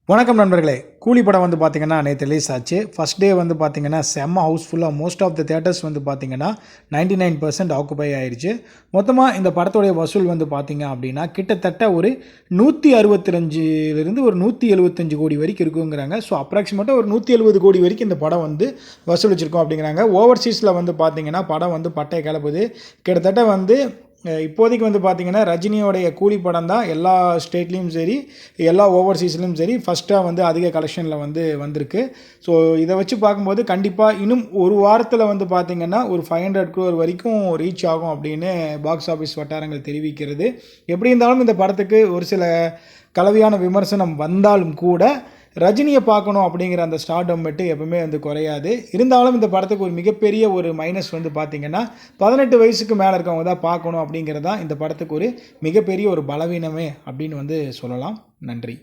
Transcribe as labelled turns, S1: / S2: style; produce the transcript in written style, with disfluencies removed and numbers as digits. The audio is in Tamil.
S1: வணக்கம் நண்பர்களே. கூலி படம் வந்து பார்த்தீங்கன்னா நேற்று ரிலீஸ் ஆச்சு. ஃபர்ஸ்ட் டே வந்து பார்த்தீங்கன்னா செம்ம ஹவுஸ்ஃபுல்லாக மோஸ்ட் ஆஃப் த தியேட்டர்ஸ் வந்து பார்த்தீங்கன்னா 99% ஆக்குபை ஆயிருச்சு. மொத்தமாக இந்த படத்துடைய வசூல் வந்து பார்த்தீங்க அப்படின்னா கிட்டத்தட்ட ஒரு 165லிருந்து ஒரு 175 கோடி வரைக்கும் இருக்குங்கிறாங்க. ஸோ அப்ராக்சிமேட்டாக ஒரு 170 கோடி வரைக்கும் இந்த படம் வந்து வசூலிச்சிருக்கோம் அப்படிங்கிறாங்க. ஓவர்சீஸில் வந்து பார்த்தீங்கன்னா படம் வந்து பட்டையை கிளப்புது. கிட்டத்தட்ட வந்து இப்போதைக்கு வந்து பார்த்தீங்கன்னா ரஜினியோடைய கூலி படம் தான் எல்லா ஸ்டேட்லேயும் சரி, எல்லா ஓவர்சீஸ்லேயும் சரி ஃபஸ்ட்டாக வந்து அதிக கலெக்ஷனில் வந்து வந்திருக்கு. ஸோ இதை வச்சு பார்க்கும்போது கண்டிப்பாக இன்னும் ஒரு வாரத்தில் வந்து பார்த்திங்கன்னா ஒரு 500 crore வரைக்கும் ரீச் ஆகும் அப்படின்னு பாக்ஸ் ஆஃபீஸ் வட்டாரங்கள் தெரிவிக்கிறது. எப்படி இருந்தாலும் இந்த படத்துக்கு ஒரு சில கலவையான விமர்சனம் வந்தாலும் கூட ரஜினியை பார்க்கணும் அப்படிங்கிற அந்த ஸ்டார்டம் மட்டும் எப்பவுமே வந்து குறையாது. இருந்தாலும் இந்த படத்துக்கு ஒரு மிகப்பெரிய ஒரு மைனஸ் வந்து பார்த்திங்கன்னா 18 வயசுக்கு மேலே இருக்கவங்க தான் பார்க்கணும் அப்படிங்கிறது தான் இந்த படத்துக்கு ஒரு மிகப்பெரிய ஒரு பலவீனமே அப்படின்னு வந்து சொல்லலாம். நன்றி.